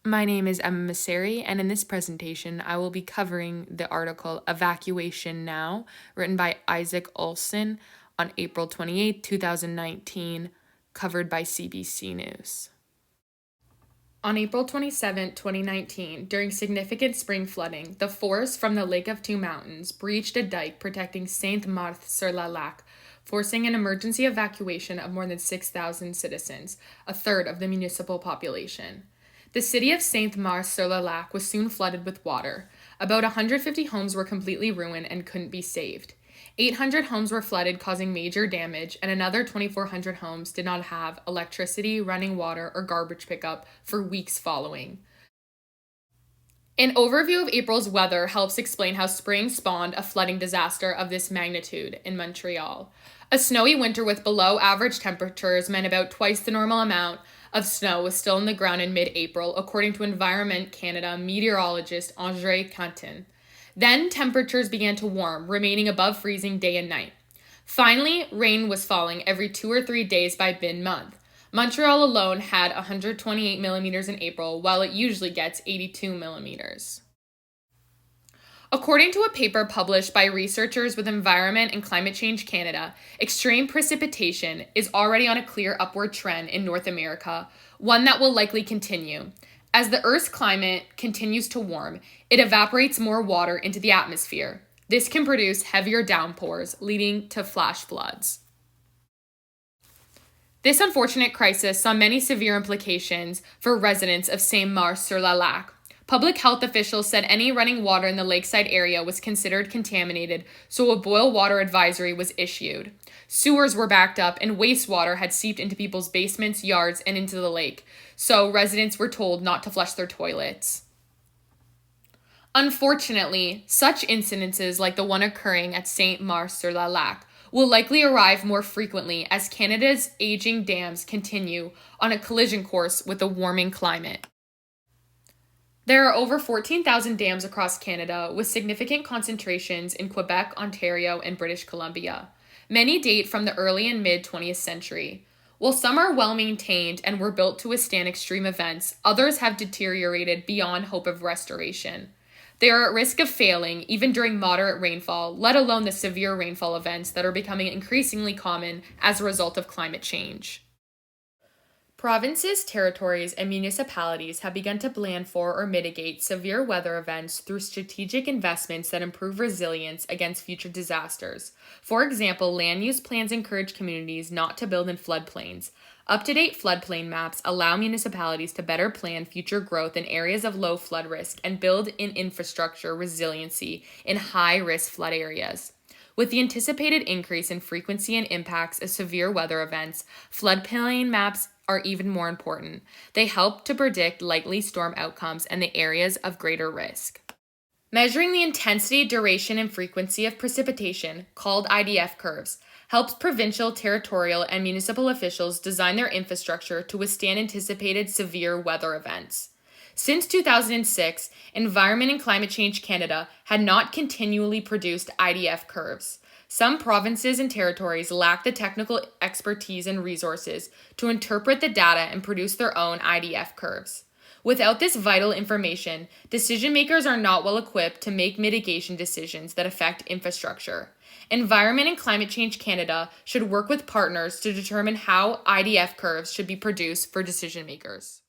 My name is Emma Masseri, and in this presentation, I will be covering the article Evacuation Now, written by Isaac Olson on April 28, 2019, covered by CBC News. On April 27, 2019, during significant spring flooding, the force from the Lake of Two Mountains breached a dike protecting Saint-Marthe-sur-la-Lac, forcing an emergency evacuation of more than 6,000 citizens, a third of the municipal population. The city of Saint-Marthe-sur-la-Lac was soon flooded with water. About 150 homes were completely ruined and couldn't be saved. 800 homes were flooded, causing major damage, and another 2,400 homes did not have electricity, running water, or garbage pickup for weeks following. An overview of April's weather helps explain how spring spawned a flooding disaster of this magnitude in Montreal. A snowy winter with below average temperatures meant about twice the normal amount of snow was still in the ground in mid-April, according to Environment Canada meteorologist André Cantin. Then temperatures began to warm, remaining above freezing day and night. Finally, rain was falling every 2 or 3 days by mid-month. Montreal alone had 128 millimeters in April, while it usually gets 82 millimeters. According to a paper published by researchers with Environment and Climate Change Canada, extreme precipitation is already on a clear upward trend in North America, one that will likely continue. As the Earth's climate continues to warm, it evaporates more water into the atmosphere. This can produce heavier downpours, leading to flash floods. This unfortunate crisis saw many severe implications for residents of Saint-Marthe-sur-la-Lac. Public health officials said any running water in the lakeside area was considered contaminated, so a boil water advisory was issued. Sewers were backed up and wastewater had seeped into people's basements, yards, and into the lake, so residents were told not to flush their toilets. Unfortunately, such incidences like the one occurring at Saint-Marthe-sur-la-Lac will likely arrive more frequently as Canada's aging dams continue on a collision course with a warming climate. There are over 14,000 dams across Canada, with significant concentrations in Quebec, Ontario, and British Columbia. Many date from the early and mid-20th century. While some are well-maintained and were built to withstand extreme events, others have deteriorated beyond hope of restoration. They are at risk of failing even during moderate rainfall, let alone the severe rainfall events that are becoming increasingly common as a result of climate change. Provinces, territories, and municipalities have begun to plan for or mitigate severe weather events through strategic investments that improve resilience against future disasters. For example, land use plans encourage communities not to build in floodplains. Up-to-date floodplain maps allow municipalities to better plan future growth in areas of low flood risk and build in infrastructure resiliency in high-risk flood areas. With the anticipated increase in frequency and impacts of severe weather events, floodplain maps are even more important. They help to predict likely storm outcomes and the areas of greater risk. Measuring the intensity, duration, and frequency of precipitation, called IDF curves, helps provincial, territorial, and municipal officials design their infrastructure to withstand anticipated severe weather events. Since 2006, Environment and Climate Change Canada had not continually produced IDF curves. Some provinces and territories lack the technical expertise and resources to interpret the data and produce their own IDF curves. Without this vital information, decision makers are not well equipped to make mitigation decisions that affect infrastructure. Environment and Climate Change Canada should work with partners to determine how IDF curves should be produced for decision makers.